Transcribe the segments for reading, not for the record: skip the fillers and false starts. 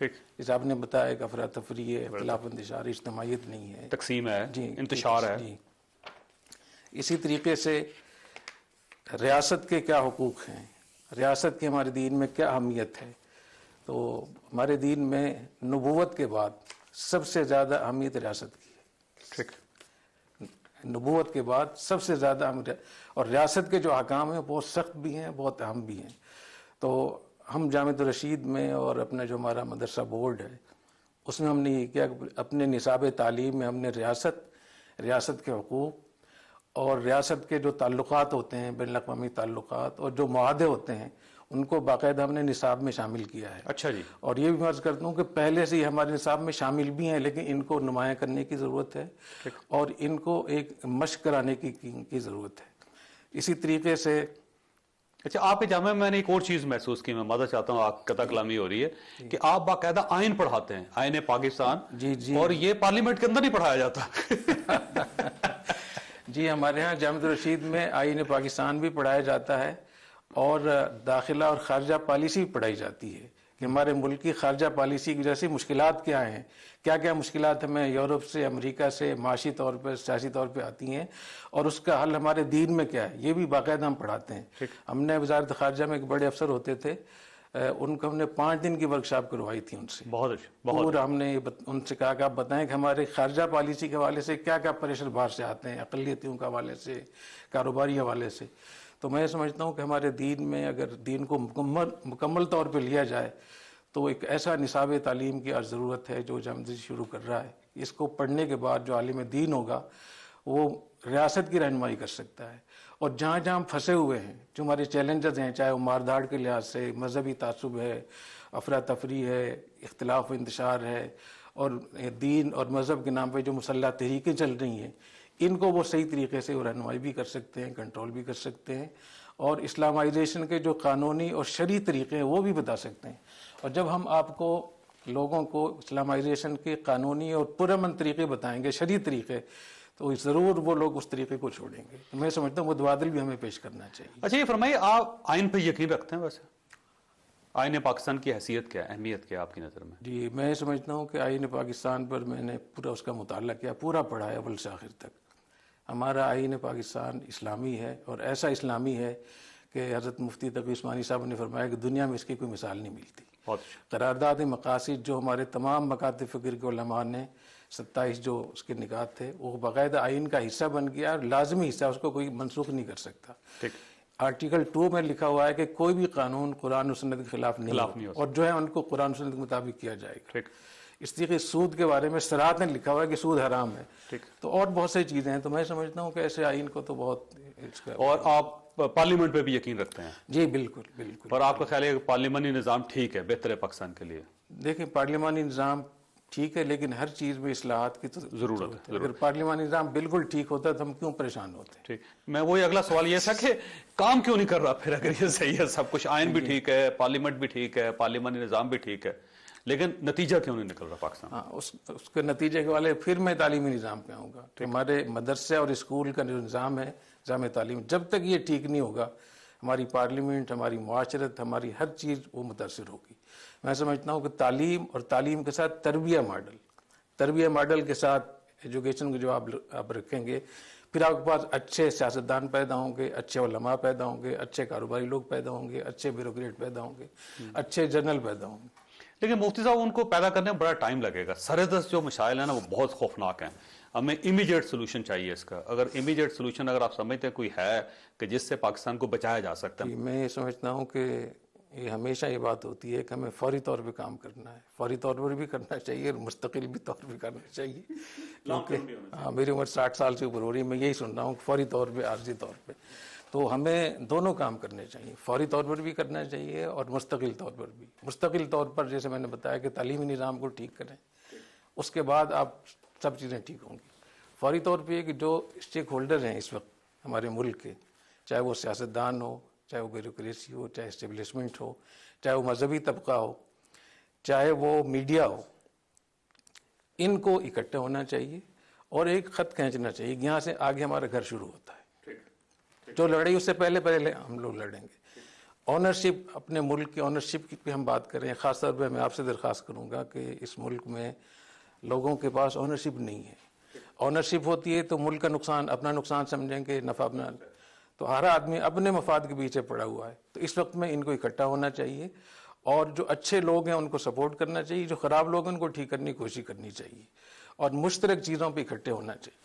ٹھیک، جیسے آپ نے بتایا کہ افراتفری ہے، اختلاف انتشار، اجتماعیت نہیں ہے، تقسیم ہے، جی انتشار ہے. جی. اسی طریقے سے ریاست کے کیا حقوق ہیں، ریاست کے ہمارے دین میں کیا اہمیت ہے. تو ہمارے دین میں نبوت کے بعد سب سے زیادہ اہمیت ریاست کی ہے. ٹھیک، نبوت کے بعد سب سے زیادہ اہمیت، اور ریاست کے جو احکام ہیں بہت سخت بھی ہیں، بہت اہم بھی ہیں. تو ہم جامعۃ الرشید میں اور اپنا جو ہمارا مدرسہ بورڈ ہے اس میں ہم نے یہ کیا کہ اپنے نصاب تعلیم میں ہم نے ریاست کے حقوق اور ریاست کے جو تعلقات ہوتے ہیں، بین الاقوامی تعلقات اور جو معاہدے ہوتے ہیں، ان کو باقاعدہ ہم نے نصاب میں شامل کیا ہے. اچھا جی. اور یہ بھی عرض کرتا ہوں کہ پہلے سے ہی ہمارے نصاب میں شامل بھی ہیں، لیکن ان کو نمایاں کرنے کی ضرورت ہے اور ان کو ایک مشق کرانے کی ضرورت ہے. اسی طریقے سے اچھا، آپ کے جامعہ میں نے ایک اور چیز محسوس کی، میں معذرت چاہتا ہوں، آپ قطع کلامی ہو رہی ہے، کہ آپ باقاعدہ آئین پڑھاتے ہیں، آئین پاکستان. جی اور یہ پارلیمنٹ کے اندر نہیں پڑھایا جاتا. جی، ہمارے ہاں جامعۃ الرشید میں آئین پاکستان بھی پڑھایا جاتا ہے اور داخلہ اور خارجہ پالیسی بھی پڑھائی جاتی ہے کہ ہمارے ملک کی خارجہ پالیسی کی وجہ سے مشکلات کیا ہیں، کیا کیا مشکلات ہمیں یورپ سے، امریکہ سے معاشی طور پر، سیاسی طور پہ آتی ہیں، اور اس کا حل ہمارے دین میں کیا ہے، یہ بھی باقاعدہ ہم پڑھاتے ہیں. ہم نے وزارت خارجہ میں ایک بڑے افسر ہوتے تھے، ان کو ہم نے 5 دن کی ورکشاپ کروائی تھی ان سے. بہت اچھا. پورا ہم نے ان سے کہا کہ آپ بتائیں کہ ہمارے خارجہ پالیسی کے حوالے سے کیا کیا پریشر باہر سے آتے ہیں، اقلیتوں کے حوالے سے، کاروباری حوالے سے. تو میں سمجھتا ہوں کہ ہمارے دین میں اگر دین کو مکمل طور پہ لیا جائے تو ایک ایسا نصاب تعلیم کی آج ضرورت ہے جو جامعہ شروع کر رہا ہے. اس کو پڑھنے کے بعد جو عالم دین ہوگا وہ ریاست کی رہنمائی کر سکتا ہے، اور جہاں جہاں ہم پھنسے ہوئے ہیں، جو ہمارے چیلنجز ہیں، چاہے وہ مار دھاڑ کے لحاظ سے، مذہبی تعصب ہے، افراتفری ہے، اختلاف و انتشار ہے، اور دین اور مذہب کے نام پہ جو مسلح تحریکیں چل رہی ہیں، ان کو وہ صحیح طریقے سے رہنمائی بھی کر سکتے ہیں، کنٹرول بھی کر سکتے ہیں، اور اسلامائزیشن کے جو قانونی اور شرعی طریقے ہیں وہ بھی بتا سکتے ہیں. اور جب ہم آپ کو لوگوں کو اسلامائزیشن کے قانونی اور پرامن طریقے بتائیں گے، شرعی طریقے، تو ضرور وہ لوگ اس طریقے کو چھوڑیں گے. تو میں سمجھتا ہوں وہ متبادل بھی ہمیں پیش کرنا چاہیے. اچھا، یہ فرمائیے، آپ آئین پہ یقین رکھتے ہیں؟ ویسے آئین پاکستان کی حیثیت کیا ہے، اہمیت کیا ہے آپ کی نظر میں؟ جی، میں سمجھتا ہوں کہ آئین پاکستان پر میں نے پورا اس کا مطالعہ کیا، پورا پڑھا ہے اول سے آخر تک. ہمارا آئین پاکستان اسلامی ہے، اور ایسا اسلامی ہے کہ حضرت مفتی تقی عثمانی صاحب نے فرمایا کہ دنیا میں اس کی کوئی مثال نہیں ملتی. قرارداد مقاصد جو ہمارے تمام مکاتب فکر کے علماء نے 27 جو اس کے نکات تھے وہ باقاعدہ آئین کا حصہ بن گیا، اور لازمی حصہ، اس کو کوئی منسوخ نہیں کر سکتا. آرٹیکل 2 میں لکھا ہوا ہے کہ کوئی بھی قانون قرآن و سنت کے خلاف نہیں ہو، اور جو ہے ان کو قرآن و سنت کے مطابق کیا جائے گا. اس طریقے سود کے بارے میں صراحت نے لکھا ہوا ہے کہ سود حرام ہے. تو اور بہت سی چیزیں ہیں. تو میں سمجھتا ہوں کہ ایسے آئین کو تو بہت اس کا. اور آپ پارلیمنٹ پہ بھی یقین رکھتے ہیں؟ جی بالکل بالکل. اور آپ کا خیال ہے کہ پارلیمانی نظام ٹھیک ہے، بہتر ہے پاکستان کے لیے؟ دیکھیں، پارلیمانی نظام ٹھیک ہے، لیکن ہر چیز میں اصلاحات کی تو ضرورت ہے. اگر پارلیمانی نظام بالکل ٹھیک ہوتا تو ہم کیوں پریشان ہوتے؟ ٹھیک. میں وہی اگلا سوال یہ تھا کہ کام کیوں نہیں کر رہا پھر، اگر یہ صحیح ہے سب کچھ، آئین بھی ٹھیک ہے، پارلیمنٹ بھی ٹھیک ہے، پارلیمانی نظام بھی ٹھیک ہے، لیکن نتیجہ کیوں نہیں نکل رہا پاکستان؟ ہاں، اس کے نتیجے کے والے پھر میں تعلیمی نظام پہ آؤں گا. ہمارے مدرسے اور اسکول کا جو نظام ہے، جامع تعلیم، جب تک یہ ٹھیک نہیں ہوگا ہماری پارلیمنٹ، ہماری معاشرت، ہماری ہر چیز وہ متاثر ہوگی. میں سمجھتا ہوں کہ تعلیم اور تعلیم کے ساتھ تربیہ ماڈل کے ساتھ ایجوکیشن کو جو آپ رکھیں گے، پھر آپ کے پاس اچھے سیاستدان پیدا ہوں گے، اچھے علماء پیدا ہوں گے، اچھے کاروباری لوگ پیدا ہوں گے، اچھے بیوروکریٹ پیدا ہوں گے، اچھے جنرل پیدا ہوں گے. لیکن مفتی صاحب، ان کو پیدا کرنے میں بڑا ٹائم لگے گا. سرحدست جو مسائل ہیں نا وہ بہت خوفناک ہیں. ہمیں امیجیٹ سولوشن چاہیے اس کا. اگر امیجیٹ سولوشن اگر آپ سمجھتے ہیں کوئی ہے کہ جس سے پاکستان کو بچایا جا سکتا ہے؟ میں سمجھتا ہوں کہ یہ ہمیشہ یہ بات ہوتی ہے کہ ہمیں فوری طور پہ کام کرنا ہے. فوری طور پر بھی کرنا چاہیے اور مستقل بھی طور پہ کرنا چاہیے. کیونکہ میری عمر 60 سال سے اوپر ہو رہی ہے، میں یہی سن رہا ہوں فوری طور پہ، عارضی طور پہ. تو ہمیں دونوں کام کرنے چاہیے، فوری طور پر بھی کرنا چاہیے اور مستقل طور پر بھی. مستقل طور پر جیسے میں نے بتایا کہ تعلیمی نظام کو ٹھیک کریں، اس کے بعد آپ سب چیزیں ٹھیک ہوں گی. فوری طور پہ یہ کہ جو اسٹیک ہولڈر ہیں اس وقت ہمارے ملک کے، چاہے وہ سیاستدان ہو، چاہے وہ بیوروکریسی ہو، چاہے اسٹیبلشمنٹ ہو، چاہے وہ مذہبی طبقہ ہو، چاہے وہ میڈیا ہو، ان کو اکٹھے ہونا چاہیے اور ایک خط کھینچنا چاہیے. یہاں سے آگے ہمارا گھر شروع ہوتا ہے. جو لڑائی اس سے پہلے ہم لوگ لڑیں گے. آنرشپ، اپنے ملک کی آنرشپ کی پہ ہم بات کریں، خاص طور پہ میں آپ سے درخواست کروں گا کہ اس ملک میں لوگوں کے پاس آنرشپ نہیں ہے. آنرشپ ہوتی ہے تو ملک کا نقصان اپنا نقصان سمجھیں گے، نفع اپنا. تو ہر آدمی اپنے مفاد کے پیچھے پڑا ہوا ہے. تو اس وقت میں ان کو اکٹھا ہونا چاہیے، اور جو اچھے لوگ ہیں ان کو سپورٹ کرنا چاہیے، جو خراب لوگ ہیں ان کو ٹھیک کرنے کی کوشش کرنی چاہیے، اور مشترک چیزوں پہ اکٹھے ہونا چاہیے.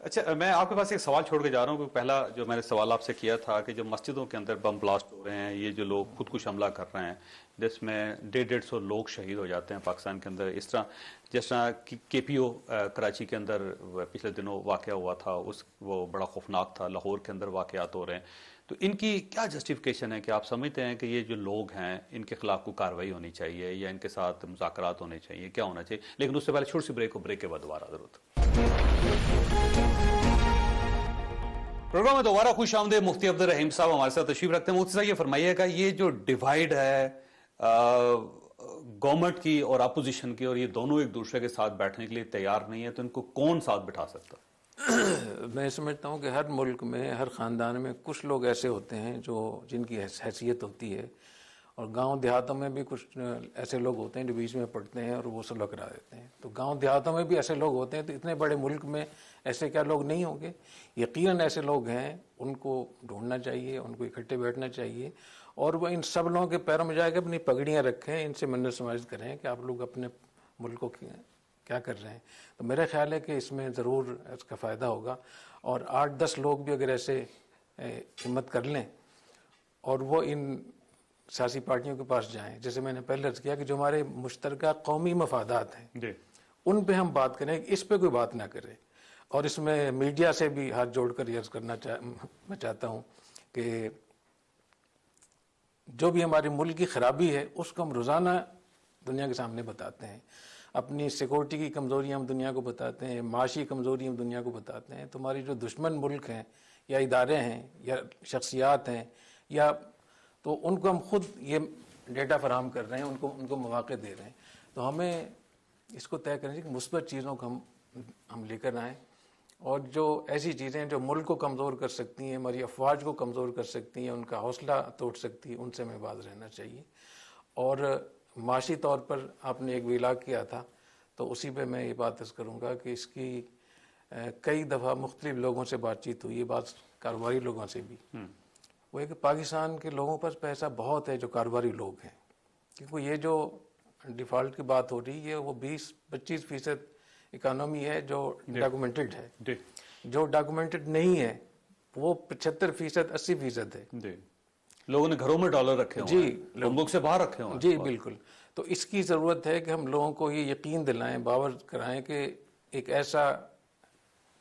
اچھا، میں آپ کے پاس ایک سوال چھوڑ کے جا رہا ہوں کہ پہلا جو میں نے سوال آپ سے کیا تھا کہ جو مسجدوں کے اندر بم بلاسٹ ہو رہے ہیں، یہ جو لوگ خود کش حملہ کر رہے ہیں جس میں 150 لوگ شہید ہو جاتے ہیں پاکستان کے اندر، اس طرح جس طرح کے پی او کراچی کے اندر پچھلے دنوں واقعہ ہوا تھا، وہ بڑا خوفناک تھا، لاہور کے اندر واقعات ہو رہے ہیں، تو ان کی کیا جسٹیفیکیشن ہے کہ آپ سمجھتے ہیں کہ یہ جو لوگ ہیں ان کے خلاف کوئی کارروائی ہونی چاہیے یا ان کے ساتھ مذاکرات ہونے چاہیے، کیا ہونا چاہیے؟ لیکن اس سے پہلے چھوٹی سی بریک کے بعد دوبارہ ضرورت. پروگرام میں دوبارہ خوش آمدید. مفتی عبد الرحیم صاحب ہمارے ساتھ تشریف رکھتے ہیں. مفتی صاحب یہ فرمائیے گا، یہ جو ڈیوائیڈ ہے گورنمنٹ کی اور اپوزیشن کی، اور یہ دونوں ایک دوسرے کے ساتھ بیٹھنے کے لیے تیار نہیں ہے، تو ان کو کون ساتھ بٹھا سکتا؟ میں سمجھتا ہوں کہ ہر ملک میں، ہر خاندان میں کچھ لوگ ایسے ہوتے ہیں جن کی حیثیت ہوتی ہے، اور گاؤں دیہاتوں میں بھی کچھ ایسے لوگ ہوتے ہیں جو بیچ میں پڑتے ہیں اور وہ صلح کرا دیتے ہیں. تو گاؤں دیہاتوں میں بھی ایسے لوگ ہوتے ہیں، تو اتنے بڑے ملک میں ایسے کیا لوگ نہیں ہوں گے؟ یقیناً ایسے لوگ ہیں، ان کو ڈھونڈنا چاہیے، ان کو اکٹھے بیٹھنا چاہیے، اور وہ ان سب لوگوں کے پیروں میں جا کے اپنی پگڑیاں رکھیں، ان سے منت سماجت کریں کہ آپ لوگ اپنے ملک کو کیا کر رہے ہیں. تو میرا خیال ہے کہ اس میں ضرور اس کا فائدہ ہوگا، اور 8-10 لوگ بھی اگر ایسے ہمت کر لیں اور وہ ان سیاسی پارٹیوں کے پاس جائیں، جیسے میں نے پہلے عرض کیا کہ جو ہمارے مشترکہ قومی مفادات ہیں ان پہ ہم بات کریں، اس پہ کوئی بات نہ کرے. اور اس میں میڈیا سے بھی ہاتھ جوڑ کر یہ عرض کرنا میں چاہتا ہوں کہ جو بھی ہمارے ملک کی خرابی ہے اس کو ہم روزانہ دنیا کے سامنے بتاتے ہیں. اپنی سیکورٹی کی کمزوریاں ہم دنیا کو بتاتے ہیں، معاشی کمزوری ہم دنیا کو بتاتے ہیں. تو ہماری جو دشمن ملک ہیں یا ادارے ہیں یا شخصیات ہیں، یا تو ان کو ہم خود یہ ڈیٹا فراہم کر رہے ہیں، ان کو مواقع دے رہے ہیں. تو ہمیں اس کو طے کرنا چاہیے کہ مثبت چیزوں کو ہم لے کر آئیں، اور جو ایسی چیزیں جو ملک کو کمزور کر سکتی ہیں، ہماری افواج کو کمزور کر سکتی ہیں، ان کا حوصلہ توڑ سکتی ہیں، ان سے ہمیں باز رہنا چاہیے. اور معاشی طور پر آپ نے ایک ویلاگ کیا تھا، تو اسی پہ میں یہ بات عرض کروں گا کہ اس کی کئی دفعہ مختلف لوگوں سے بات چیت ہوئی، یہ بات کاروباری لوگوں سے بھی. وہ ہے کہ پاکستان کے لوگوں پر پیسہ بہت ہے جو کاروباری لوگ ہیں، کیونکہ یہ جو ڈیفالٹ کی بات ہو رہی ہے وہ 20-25% اکانومی ہے جو ڈاکومنٹڈ ہے. جو ڈاکومنٹڈ نہیں ہے وہ 75%, 80% ہے. لوگوں نے گھروں میں ڈالر رکھے ہیں، جی، ملک سے باہر رکھے ہیں. جی بالکل. تو اس کی ضرورت ہے کہ ہم لوگوں کو یہ یقین دلائیں، باور کرائیں کہ ایک ایسا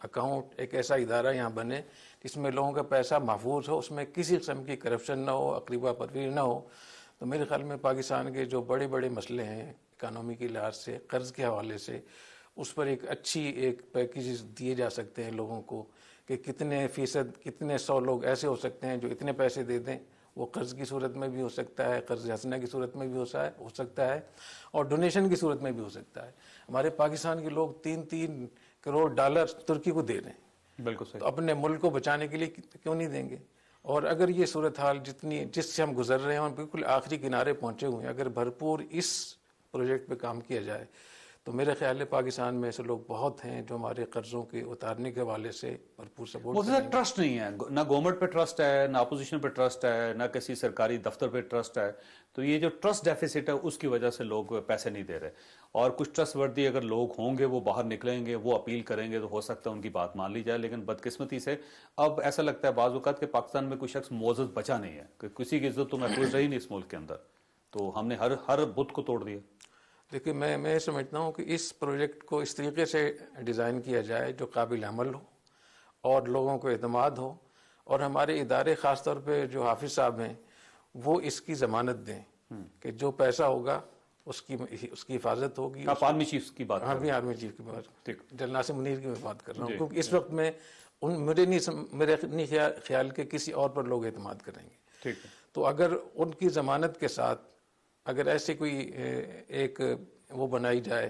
اکاؤنٹ، ایک ایسا ادارہ یہاں بنے جس میں لوگوں کا پیسہ محفوظ ہو، اس میں کسی قسم کی کرپشن نہ ہو، اقربا پروری نہ ہو. تو میرے خیال میں پاکستان کے جو بڑے بڑے مسئلے ہیں اکانومی کے لحاظ سے، قرض کے حوالے سے، اس پر ایک اچھی ایک پیکیجز دیے جا سکتے ہیں لوگوں کو کہ کتنے فیصد، کتنے 100 لوگ ایسے ہو سکتے ہیں جو اتنے پیسے دے دیں. وہ قرض کی صورت میں بھی ہو سکتا ہے، قرض حسنہ کی صورت میں بھی ہو سکتا ہے، اور ڈونیشن کی صورت میں بھی ہو سکتا ہے. ہمارے پاکستان کے لوگ 3-3 کروڑ ڈالر ترکی کو دے رہے ہیں. بالکل صحیح. تو اپنے ملک کو بچانے کے لیے کیوں نہیں دیں گے؟ اور اگر یہ صورتحال جس سے ہم گزر رہے ہیں اور بالکل آخری کنارے پہنچے ہوئے ہیں، اگر بھرپور اس پروجیکٹ پہ کام کیا جائے تو میرے خیال ہے پاکستان میں ایسے لوگ بہت ہیں جو ہمارے قرضوں کے اتارنے کے حوالے سے بھرپور سپورٹ کریں گے. ٹرسٹ نہیں ہے، نہ گورنمنٹ پہ ٹرسٹ ہے، نہ اپوزیشن پہ ٹرسٹ ہے، نہ کسی سرکاری دفتر پہ ٹرسٹ ہے. تو یہ جو ٹرسٹ ڈیفیسٹ ہے اس کی وجہ سے لوگ پیسے نہیں دے رہے. اور کچھ ٹرسٹ وردی اگر لوگ ہوں گے، وہ باہر نکلیں گے، وہ اپیل کریں گے، تو ہو سکتا ہے ان کی بات مان لی جائے. لیکن بدقسمتی سے اب ایسا لگتا ہے بعض اوقات کہ پاکستان میں کوئی شخص معزز بچا نہیں ہے، کہ کسی کی عزت تو محفوظ رہی نہیں اس ملک کے اندر. تو ہم نے ہر بت کو توڑ دیا. دیکھیے میں سمجھتا ہوں کہ اس پروجیکٹ کو اس طریقے سے ڈیزائن کیا جائے جو قابل عمل ہو اور لوگوں کو اعتماد ہو، اور ہمارے ادارے خاص طور پہ جو حافظ صاحب ہیں وہ اس کی ضمانت دیں کہ جو پیسہ ہوگا اس کی حفاظت ہوگی. آپ آرمی چیف کی بات ہاں بھی آرمی چیف کی بات، جنرل ناصر منیر کی میں بات کر رہا ہوں، کیونکہ اس وقت میں میرے نہیں خیال کہ کسی اور پر لوگ اعتماد کریں گے. تو اگر ان کی ضمانت کے ساتھ اگر ایسی کوئی ایک وہ بنائی جائے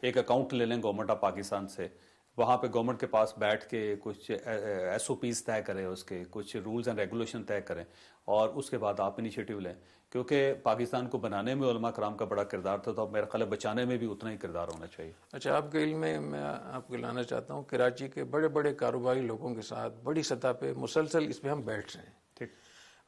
ایک اکاؤنٹ لے لیں گورنمنٹ آف پاکستان سے, وہاں پہ گورنمنٹ کے پاس بیٹھ کے کچھ ایس او پیز طے کریں, اس کے کچھ رولز اینڈ ریگولیشن طے کریں, اور اس کے بعد آپ انیشیٹو لیں. کیونکہ پاکستان کو بنانے میں علماء کرام کا بڑا کردار تھا, تو اب میرا خیال ہے بچانے میں بھی اتنا ہی کردار ہونا چاہیے. اچھا, آپ کے علم میں آپ کو لانا چاہتا ہوں, کراچی کے بڑے بڑے کاروباری لوگوں کے ساتھ بڑی سطح پہ مسلسل اس پہ ہم بیٹھ رہے ہیں. ٹھیک.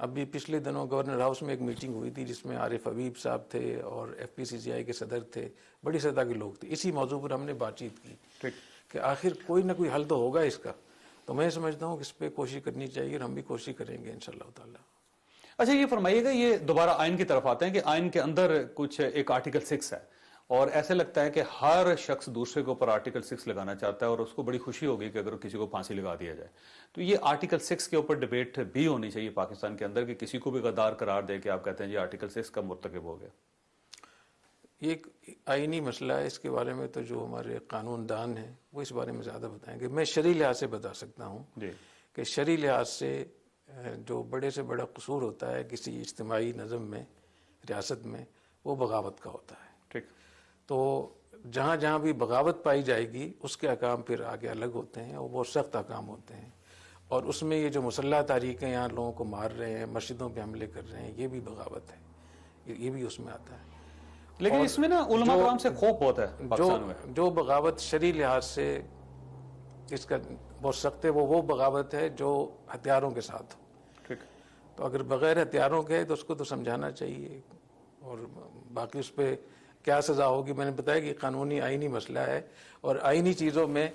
ابھی پچھلے دنوں گورنر ہاؤس میں ایک میٹنگ ہوئی تھی جس میں عارف حبیب صاحب تھے اور ایف پی سی سی آئی کے صدر تھے, بڑی سطح کے لوگ تھے. اسی موضوع پر ہم نے بات چیت کی ٹھیک. کہ آخر کوئی نہ کوئی حل تو ہوگا اس کا. تو میں سمجھتا ہوں کہ اس پہ کوشش کرنی چاہیے, اور ہم بھی کوشش کریں گے انشاءاللہ تعالی. اچھا یہ فرمائیے گا, یہ دوبارہ آئین کی طرف آتے ہیں کہ آئین کے اندر کچھ ایک آرٹیکل 6 ہے, اور ایسے لگتا ہے کہ ہر شخص دوسرے کے اوپر آرٹیکل 6 لگانا چاہتا ہے, اور اس کو بڑی خوشی ہوگی کہ اگر کسی کو پھانسی لگا دیا جائے. تو یہ آرٹیکل 6 کے اوپر ڈیبیٹ بھی ہونی چاہیے پاکستان کے اندر, کہ کسی کو بھی غدار قرار دے کے آپ کہتے ہیں جی آرٹیکل 6 کا مرتکب ہو گیا. یہ ایک آئینی مسئلہ ہے, اس کے بارے میں تو جو ہمارے قانون دان ہیں وہ اس بارے میں زیادہ بتائیں گے. میں شرعی لحاظ سے بتا سکتا ہوں کہ شرعی لحاظ سے جو بڑے سے بڑا قصور ہوتا ہے کسی اجتماعی نظم میں, ریاست میں, وہ بغاوت کا ہوتا ہے. ٹھیک. تو جہاں جہاں بھی بغاوت پائی جائے گی اس کے احکام پھر آگے الگ ہوتے ہیں, اور وہ سخت احکام ہوتے ہیں. اور اس میں یہ جو مسلح تحریکیں یہاں لوگوں کو مار رہے ہیں, مسجدوں پہ حملے کر رہے ہیں, یہ بھی بغاوت ہے, یہ بھی اس میں آتا ہے. لیکن اس میں نا علماء کرام سے خوف بہت ہے پاکستان میں. جو بغاوت شرعی لحاظ سے اس کا بہت سخت ہے, وہ بغاوت ہے جو ہتھیاروں کے ساتھ ہو. ٹھیک. تو اگر بغیر ہتھیاروں کے تو اس کو تو سمجھانا چاہیے, اور باقی اس پہ کیا سزا ہوگی. میں نے بتایا کہ قانونی آئینی مسئلہ ہے, اور آئینی چیزوں میں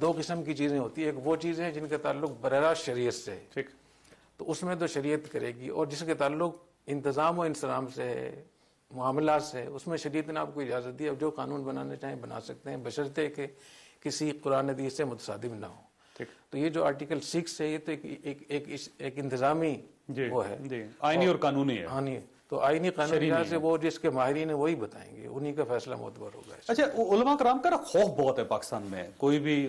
دو قسم کی چیزیں ہوتی ہیں. ایک وہ چیزیں ہیں جن کا تعلق براہ راست شریعت سے ہے, ٹھیک, تو اس میں تو شریعت کرے گی, اور جس کے تعلق انتظام و انصرام سے ہے, معاملات سے, اس میں شریعت نے آپ کو اجازت دی. اب جو قانون بنانا چاہیں بنا سکتے ہیں, بشرطے کہ کسی قرآن حدیث سے متصادم نہ ہو. ٹھیک. تو یہ جو آرٹیکل 6 ہے یہ تو ایک انتظامی وہ ہے, آئینی اور قانونی ہے. آئینی تو آئینی قانون سے وہ جس کے ماہرین ہیں وہی بتائیں گے, انہی کا فیصلہ معتبر ہوگا. اچھا, علماء کرام کا خوف بہت ہے پاکستان میں. کوئی بھی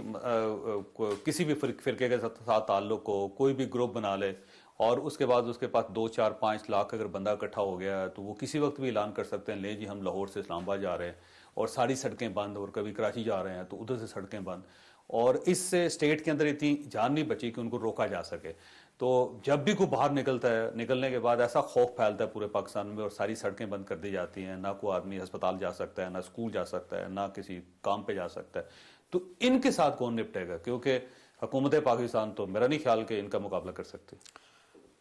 کسی بھی فرقے کے ساتھ تعلق ہو, کوئی بھی گروپ بنا لے, اور اس کے بعد اس کے پاس 2 4 5 لاکھ اگر بندہ اکٹھا ہو گیا تو وہ کسی وقت بھی اعلان کر سکتے ہیں, لیں جی ہم لاہور سے اسلام آباد جا رہے ہیں, اور ساری سڑکیں بند, اور کبھی کراچی جا رہے ہیں تو ادھر سے سڑکیں بند, اور اس سے اسٹیٹ کے اندر اتنی جان نہیں بچی کہ ان کو روکا جا سکے. تو جب بھی کوئی باہر نکلتا ہے, نکلنے کے بعد ایسا خوف پھیلتا ہے پورے پاکستان میں, اور ساری سڑکیں بند کر دی جاتی ہیں, نہ کوئی آدمی ہسپتال جا سکتا ہے, نہ اسکول جا سکتا ہے, نہ کسی کام پہ جا سکتا ہے. تو ان کے ساتھ کون نپٹے گا؟ کیونکہ حکومت پاکستان تو میرا نہیں خیال کہ ان کا مقابلہ کر سکتی.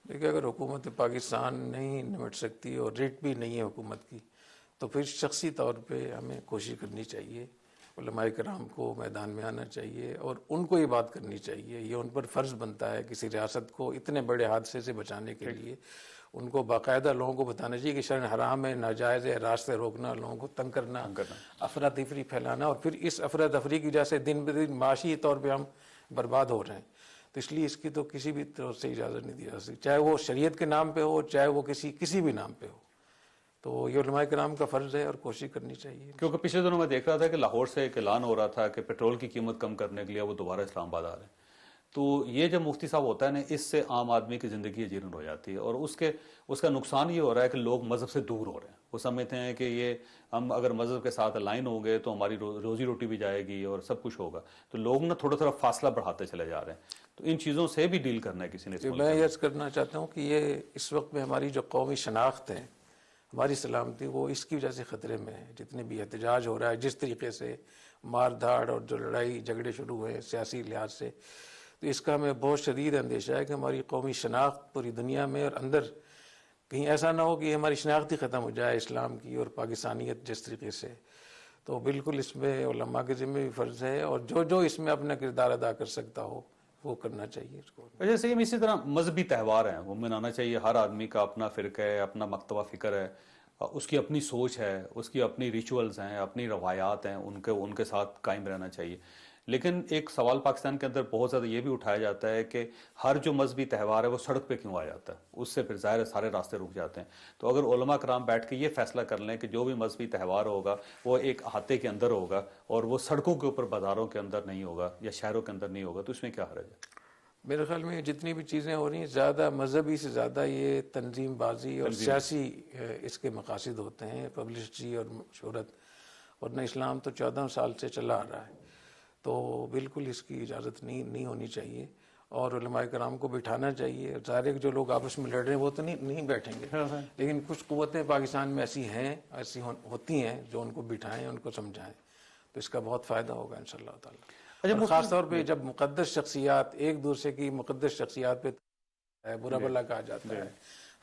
دیکھیں, اگر حکومت پاکستان نہیں نمٹ سکتی اور ریٹ بھی نہیں ہے حکومت کی, تو پھر شخصی طور پہ ہمیں کوشش کرنی چاہیے, علماء کرام کو میدان میں آنا چاہیے, اور ان کو یہ بات کرنی چاہیے. یہ ان پر فرض بنتا ہے کسی ریاست کو اتنے بڑے حادثے سے بچانے کے لیے. ان کو باقاعدہ لوگوں کو بتانا چاہیے کہ شرع حرام ہے, ناجائز ہے, راستے روکنا, لوگوں کو تنگ کرنا, افراتفری پھیلانا, اور پھر اس افراتفری کی وجہ سے دن بدن معاشی طور پہ ہم برباد ہو رہے ہیں. تو اس لیے اس کی تو کسی بھی طرف سے اجازت نہیں دی جا سکتی, چاہے وہ شریعت کے نام پہ ہو, چاہے وہ کسی بھی نام پہ ہو. تو یہ علماء کرام کا فرض ہے اور کوشش کرنی چاہیے. کیونکہ پچھلے دنوں میں دیکھ رہا تھا کہ لاہور سے ایک اعلان ہو رہا تھا کہ پیٹرول کی قیمت کم کرنے کے لیے وہ دوبارہ اسلام آباد آ رہے ہیں. تو یہ جب مفتی صاحب ہوتا ہے نا, اس سے عام آدمی کی زندگی اجیرن ہو جاتی ہے, اور اس کا نقصان یہ ہو رہا ہے کہ لوگ مذہب سے دور ہو رہے ہیں. وہ سمجھتے ہیں کہ یہ ہم اگر مذہب کے ساتھ الائن ہو گئے تو ہماری روزی روٹی بھی جائے گی اور سب کچھ ہوگا. تو لوگ نا تھوڑا تھوڑا فاصلہ بڑھاتے چلے جا رہے ہیں. تو ان چیزوں سے بھی ڈیل کرنا ہے کسی نے. میں یہ عرض کرنا چاہتا ہوں کہ یہ اس وقت میں ہماری جو قومی شناخت ہے, ہماری سلامتی, وہ اس کی وجہ سے خطرے میں ہے. جتنے بھی احتجاج ہو رہا ہے, جس طریقے سے مار دھاڑ اور جو لڑائی جھگڑے شروع ہوئے ہیں سیاسی لحاظ سے, تو اس کا ہمیں بہت شدید اندیشہ ہے کہ ہماری قومی شناخت پوری دنیا میں اور اندر کہیں ایسا نہ ہو کہ ہماری شناخت ہی ختم ہو جائے اسلام کی اور پاکستانیت جس طریقے سے. تو بالکل اس میں علماء کے ذمہ بھی فرض ہے, اور جو اس میں اپنا کردار ادا کر سکتا ہو وہ کرنا چاہیے اس کو. جیسے اسی طرح مذہبی تہوار ہیں, وہ منانا چاہیے. ہر آدمی کا اپنا فرقہ ہے, اپنا مکتبہ فکر ہے, اس کی اپنی سوچ ہے, اس کی اپنی ریچولز ہیں, اپنی روایات ہیں, ان کے ساتھ قائم رہنا چاہیے. لیکن ایک سوال پاکستان کے اندر بہت زیادہ یہ بھی اٹھایا جاتا ہے کہ ہر جو مذہبی تہوار ہے وہ سڑک پہ کیوں آ جاتا ہے, اس سے پھر ظاہر ہے سارے راستے رک جاتے ہیں. تو اگر علماء کرام بیٹھ کے یہ فیصلہ کر لیں کہ جو بھی مذہبی تہوار ہوگا وہ ایک احاطے کے اندر ہوگا اور وہ سڑکوں کے اوپر, بازاروں کے اندر نہیں ہوگا یا شہروں کے اندر نہیں ہوگا, تو اس میں کیا حرج ہے؟ میرے خیال میں جتنی بھی چیزیں ہو رہی ہیں زیادہ مذہبی سے زیادہ یہ تنظیم بازی اور سیاسی اس کے مقاصد ہوتے ہیں، پبلسٹی اور شہرت، ورنہ اسلام تو 14 سال سے چلا آ رہا ہے، تو بالکل اس کی اجازت نہیں ہونی چاہیے، اور علماء کرام کو بٹھانا چاہیے۔ ظاہر ہے کہ جو لوگ آپس میں لڑ رہے ہیں وہ تو نہیں بیٹھیں گے، لیکن کچھ قوتیں پاکستان میں ایسی ہوتی ہیں جو ان کو بٹھائیں، ان کو سمجھائیں، تو اس کا بہت فائدہ ہوگا انشاءاللہ تعالی۔ اور خاص طور پہ جب مقدس شخصیات ایک دوسرے کی مقدس شخصیات پہ برا بھلا کہا جاتا ہے،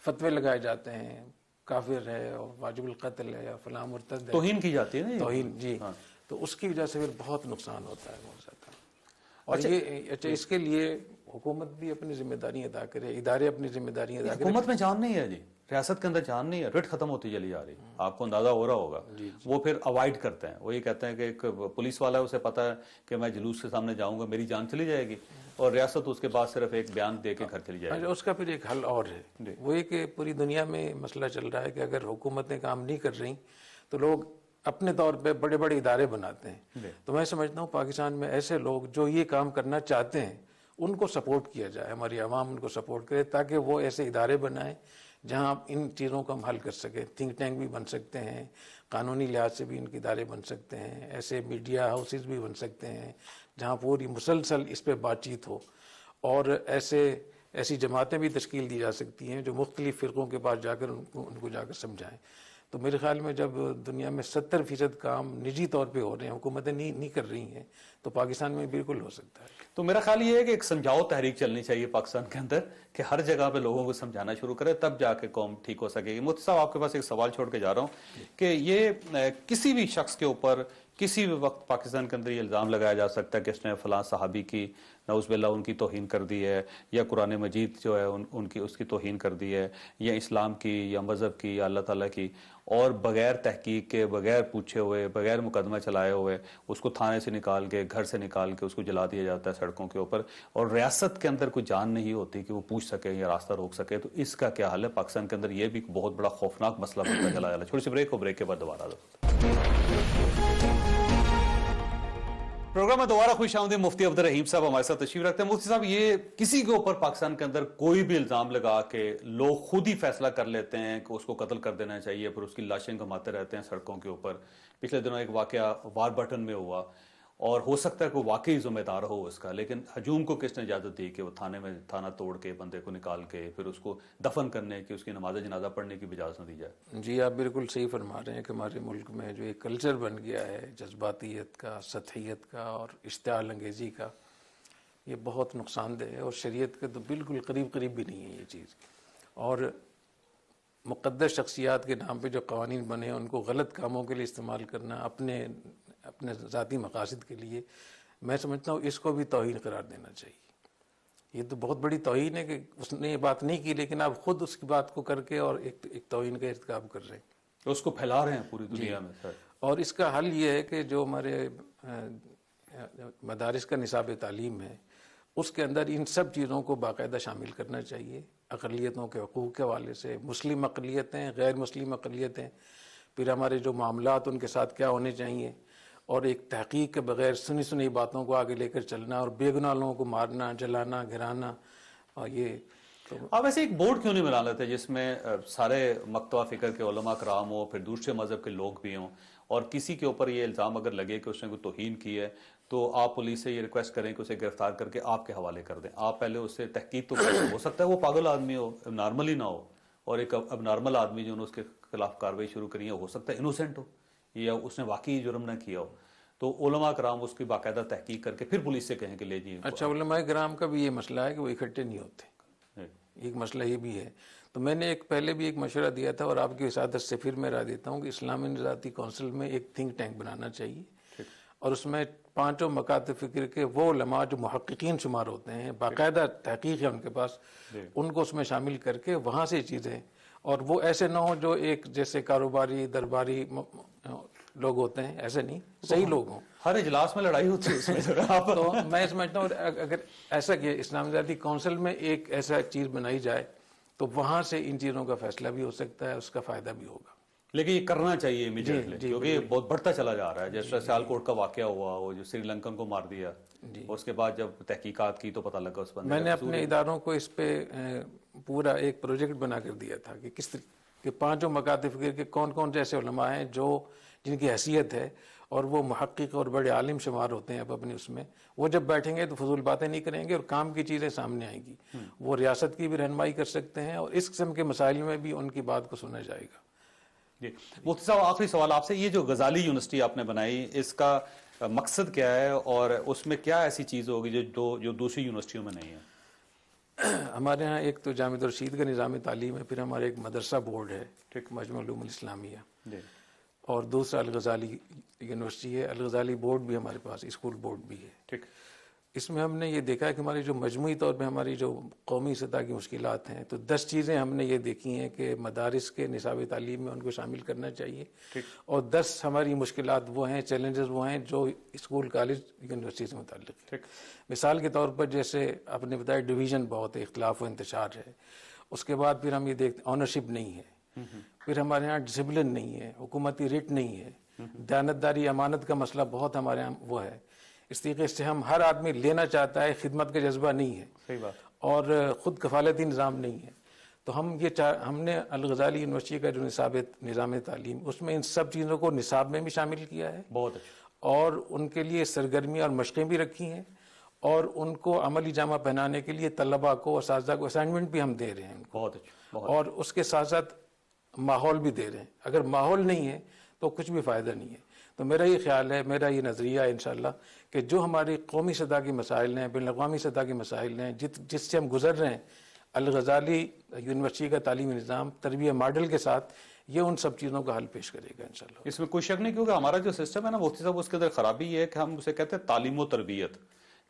فتوے لگائے جاتے ہیں، کافر ہے اور واجب القتل ہے اور فلاں مرتد ہے، توہین کی جاتی ہے نا، توہین، جی، تو اس کی وجہ سے پھر بہت نقصان ہوتا ہے بہت زیادہ۔ اور یہ اس کے لیے حکومت بھی اپنی ذمہ داری ادا کرے، ادارے اپنی ذمہ داری ادا کرے۔ حکومت میں جان نہیں ہے جی، ریاست کے اندر جان نہیں ہے، رٹ ختم ہوتی چلی جا رہی، آپ کو اندازہ ہو رہا ہوگا۔ وہ پھر اوائڈ کرتے ہیں، وہ یہ کہتے ہیں کہ ایک پولیس والا ہے، اسے پتا ہے کہ میں جلوس کے سامنے جاؤں گا میری جان چلی جائے گی، اور ریاست اس کے بعد صرف ایک بیان دے کے گھر چلی جائے گی۔ اس کا پھر ایک حل اور ہے، وہ یہ کہ پوری دنیا میں مسئلہ چل رہا ہے کہ اگر حکومتیں کام نہیں کر رہی تو لوگ اپنے طور پہ بڑے بڑے ادارے بناتے ہیں۔ تو میں سمجھتا ہوں پاکستان میں ایسے لوگ جو یہ کام کرنا چاہتے ہیں ان کو سپورٹ کیا جائے، ہماری عوام ان کو سپورٹ کرے، تاکہ وہ ایسے ادارے بنائیں جہاں ان چیزوں کو ہم حل کر سکیں۔ تھنک ٹینک بھی بن سکتے ہیں، قانونی لحاظ سے بھی ان کے ادارے بن سکتے ہیں، ایسے میڈیا ہاؤسز بھی بن سکتے ہیں جہاں پوری مسلسل اس پہ بات چیت ہو، اور ایسی جماعتیں بھی تشکیل دی جا سکتی ہیں جو مختلف فرقوں کے پاس جا کر ان کو جا کر سمجھائیں۔ تو میرے خیال میں جب دنیا میں 70% کام نجی طور پہ ہو رہے ہیں، حکومتیں نہیں کر رہی ہیں، تو پاکستان میں بالکل ہو سکتا ہے۔ تو میرا خیال یہ ہے کہ ایک سمجھاؤ تحریک چلنی چاہیے پاکستان کے اندر، کہ ہر جگہ پہ لوگوں کو سمجھانا شروع کرے، تب جا کے قوم ٹھیک ہو سکے گی۔ مفتی صاحب آپ کے پاس ایک سوال چھوڑ کے جا رہا ہوں کہ یہ کسی بھی شخص کے اوپر کسی بھی وقت پاکستان کے اندر یہ الزام لگایا جا سکتا ہے کہ اس نے فلاں صحابی کی نعوذ باللہ ان کی توہین کر دی ہے، یا قرآن مجید جو ہے اس کی توہین کر دی ہے، یا اسلام کی یا مذہب کی یا اللہ تعالیٰ کی، اور بغیر تحقیق کے، بغیر پوچھے ہوئے، بغیر مقدمہ چلائے ہوئے اس کو تھانے سے نکال کے، گھر سے نکال کے اس کو جلا دیا جاتا ہے سڑکوں کے اوپر، اور ریاست کے اندر کوئی جان نہیں ہوتی کہ وہ پوچھ سکے یا راستہ روک سکے۔ تو اس کا کیا حل ہے پاکستان کے اندر؟ یہ بھی بہت بڑا خوفناک مسئلہ بنتا چلا جا رہا ہے۔ چھوٹی سی بریک ہو، بریک کے بعد دوبارہ پروگرام میں دوبارہ خوش آمدید۔ مفتی عبد الرحیم صاحب ہمارے ساتھ تشریف رکھتے ہیں۔ مفتی صاحب، یہ کسی کے اوپر پاکستان کے اندر کوئی بھی الزام لگا کے لوگ خود ہی فیصلہ کر لیتے ہیں کہ اس کو قتل کر دینا چاہیے، پھر اس کی لاشیں گھماتے رہتے ہیں سڑکوں کے اوپر۔ پچھلے دنوں ایک واقعہ وار بٹن میں ہوا، اور ہو سکتا ہے کہ واقعی ذمہ دار ہو اس کا، لیکن ہجوم کو کس نے اجازت دی کہ وہ تھانہ توڑ کے بندے کو نکال کے پھر اس کو دفن کرنے کی، اس کی نماز جنازہ پڑھنے کی بھی اجازت نہ دی جائے؟ جی، آپ بالکل صحیح فرما رہے ہیں کہ ہمارے ملک میں جو ایک کلچر بن گیا ہے جذباتیت کا، سطحیت کا اور اشتعال انگیزی کا، یہ بہت نقصان دہ ہے، اور شریعت کے تو بالکل قریب بھی نہیں ہے یہ چیز۔ اور مقدس شخصیات کے نام پہ جو قوانین بنے ہیں ان کو غلط کاموں کے لیے استعمال کرنا، اپنے ذاتی مقاصد کے لیے، میں سمجھتا ہوں اس کو بھی توہین قرار دینا چاہیے۔ یہ تو بہت بڑی توہین ہے کہ اس نے یہ بات نہیں کی، لیکن آپ خود اس کی بات کو کر کے اور ایک توہین کا ارتکاب کر رہے ہیں، اس کو پھیلا رہے ہیں پوری دنیا میں سر۔ اور اس کا حل یہ ہے کہ جو ہمارے مدارس کا نصاب تعلیم ہے اس کے اندر ان سب چیزوں کو باقاعدہ شامل کرنا چاہیے، اقلیتوں کے حقوق کے حوالے سے، مسلم اقلیتیں، غیر مسلم اقلیتیں، پھر ہمارے جو معاملات ان کے ساتھ کیا ہونے چاہیے، اور ایک تحقیق کے بغیر سنی باتوں کو آگے لے کر چلنا، اور بے گناہ لوگوں کو مارنا، جلانا، گرانا، اور یہ تو آپ ایسے ایک بورڈ کیوں نہیں بنا لیتے جس میں سارے مکتبہ فکر کے علماء کرام ہو، پھر دوسرے مذہب کے لوگ بھی ہوں، اور کسی کے اوپر یہ الزام اگر لگے کہ اس نے کوئی توہین کی ہے تو آپ پولیس سے یہ ریکویسٹ کریں کہ اسے گرفتار کر کے آپ کے حوالے کر دیں۔ آپ پہلے اس سے تحقیق تو کریں، ہو سکتا ہے وہ پاگل آدمی ہو، اب نارمل ہی نہ ہو، اور ایک اب نارمل آدمی جو نے اس کے خلاف کارروائی شروع کری ہے ہو سکتا ہے انوسینٹ ہو، یا اس نے واقعی جرم نہ کیا ہو، تو علماء کرام اس کی باقاعدہ تحقیق کر کے پھر پولیس سے کہیں کہ لے جی۔ اچھا، علماء کرام کا بھی یہ مسئلہ ہے کہ وہ اکٹھے نہیں ہوتے، ایک مسئلہ یہ بھی ہے۔ تو میں نے پہلے بھی ایک مشورہ دیا تھا، اور آپ کی وسادت سے پھر میں رائے دیتا ہوں کہ اسلامی نژادی کونسل میں ایک تھنک ٹینک بنانا چاہیے، اور اس میں 5 مکاتب فکر کے وہ علماء جو محققین شمار ہوتے ہیں، باقاعدہ تحقیق ہے ان کے پاس، ان کو اس میں شامل کر کے وہاں سے چیزیں، اور وہ ایسے نہ ہوں جو ایک جیسے کاروباری درباری لوگ ہوتے ہیں، ایسے نہیں، صحیح لوگ ہوں۔ ہر اجلاس میں لڑائی ہوتی ہے اس میں تو میں سمجھتا ہوں اگر ایسا کہ اسلامی نژادی کونسل میں ایک ایسا چیز بنائی جائے تو وہاں سے ان چیزوں کا فیصلہ بھی ہو سکتا ہے، اس کا فائدہ بھی ہوگا۔ لیکن یہ کرنا چاہیے امیڈیٹلی، کیونکہ یہ بہت بڑھتا چلا جا رہا ہے. جیسے سیال کوٹ کا واقعہ ہوا، وہ جو سری لنکن کو مار دیا، اس کے بعد جب تحقیقات کی تو پتہ لگا اس بندے میں نے اپنے اداروں کو اس پہ پورا ایک پروجیکٹ بنا کر دیا تھا کہ کس طرح کہ پانچوں مکاتب فکر کے کون کون جیسے علماء ہیں جو جن کی حیثیت ہے اور وہ محقق اور بڑے عالم شمار ہوتے ہیں اب اپنے اس میں، وہ جب بیٹھیں گے تو فضول باتیں نہیں کریں گے اور کام کی چیزیں سامنے آئیں گی. وہ ریاست کی بھی رہنمائی کر سکتے ہیں اور اس قسم کے مسائل میں بھی ان کی بات کو سنا جائے گا. جی مفتی صاحب، آخری سوال آپ سے، یہ جو غزالی یونیورسٹی آپ نے بنائی، اس کا مقصد کیا ہے اور اس میں کیا ایسی چیز ہوگی جو دوسری یونیورسٹیوں میں نہیں ہے؟ ہمارے ہاں ایک تو جامعہ الرشید کا نظام تعلیم ہے، پھر ہمارا ایک مدرسہ بورڈ ہے مجمع العلوم الاسلامیہ، اور دوسرا الغزالی یونیورسٹی ہے. الغزالی بورڈ بھی ہمارے پاس، اسکول بورڈ بھی ہے. ٹھیک. اس میں ہم نے یہ دیکھا ہے کہ ہماری جو مجموعی طور پہ ہماری جو قومی سطح کی مشکلات ہیں، تو 10 چیزیں ہم نے یہ دیکھی ہیں کہ مدارس کے نصاب تعلیم میں ان کو شامل کرنا چاہیے. اور 10 ہماری مشکلات وہ ہیں، چیلنجز وہ ہیں جو اسکول کالج یونیورسٹی سے متعلق ہے. مثال کے طور پر جیسے آپ نے بتایا ڈویژن بہت ہے، اختلاف و انتشار ہے. اس کے بعد پھر ہم یہ دیکھتے ہیں آنرشپ نہیں ہے، پھر ہمارے ہاں ڈسپلن نہیں ہے، حکومتی ریٹ نہیں ہے، دیانتداری امانت کا مسئلہ بہت ہمارے ہاں وہ ہے. اس طریقے سے ہر آدمی لینا چاہتا ہے، خدمت کا جذبہ نہیں ہے. صحیح بات. اور خود کفالتی نظام نہیں ہے. تو ہم نے الغزالی یونیورسٹی کا جو نظام تعلیم، اس میں ان سب چیزوں کو نصاب میں بھی شامل کیا ہے. بہت اچھا. اور ان کے لیے سرگرمیاں اور مشقیں بھی رکھی ہیں، اور ان کو عملی جامہ پہنانے کے لیے طلباء کو، اساتذہ کو اسائنمنٹ بھی ہم دے رہے ہیں. بہت اچھا. اور اس کے ساتھ ساتھ ماحول بھی دے رہے ہیں. اگر ماحول نہیں ہے تو کچھ بھی فائدہ نہیں ہے. تو میرا یہ خیال ہے، میرا یہ نظریہ ہے انشاءاللہ کہ جو ہماری قومی سطح کے مسائل ہیں، بین الاقوامی سطح کے مسائل ہیں، جس سے ہم گزر رہے ہیں، الغزالی یونیورسٹی کا تعلیمی نظام تربیہ ماڈل کے ساتھ یہ ان سب چیزوں کا حل پیش کرے گا انشاءاللہ. اس میں کوئی شک نہیں، کیونکہ ہمارا جو سسٹم ہے نا مفتی صاحب، اس کے اندر خرابی یہ ہے کہ ہم اسے کہتے ہیں تعلیم و تربیت،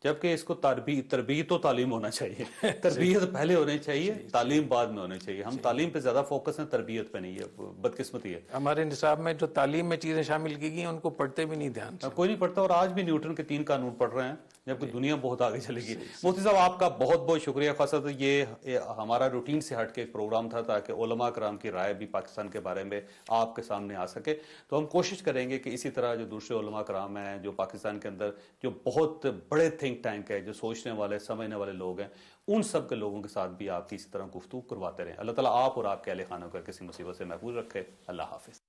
جبکہ اس کو تربیت و تعلیم ہونا چاہیے. تربیت پہلے ہونی چاہیے، تعلیم بعد میں ہونی چاہیے. ہم تعلیم پہ زیادہ فوکس ہیں، تربیت پہ نہیں ہے. بدقسمتی ہے. ہمارے نصاب میں جو تعلیم میں چیزیں شامل کی گئی ہیں ان کو پڑھتے بھی نہیں دھیان سے. کوئی نہیں پڑھتا، اور آج بھی نیوٹن کے 3 قانون پڑھ رہے ہیں، جبکہ دنیا بہت آگے چلے گی. مفتی صاحب آپ کا بہت بہت شکریہ. خاصا یہ ہمارا روٹین سے ہٹ کے ایک پروگرام تھا تاکہ علماء کرام کی رائے بھی پاکستان کے بارے میں آپ کے سامنے آ سکے. تو ہم کوشش کریں گے کہ اسی طرح جو دوسرے علماء کرام ہیں، جو پاکستان کے اندر جو بہت بڑے تھنک ٹینک ہے، جو سوچنے والے سمجھنے والے لوگ ہیں، ان سب کے لوگوں کے ساتھ بھی آپ کی اسی طرح گفتگو کرواتے رہیں. اللہ تعالیٰ آپ اور آپ کے اہل خانہ کو کسی مصیبت سے محفوظ رکھے. اللہ حافظ.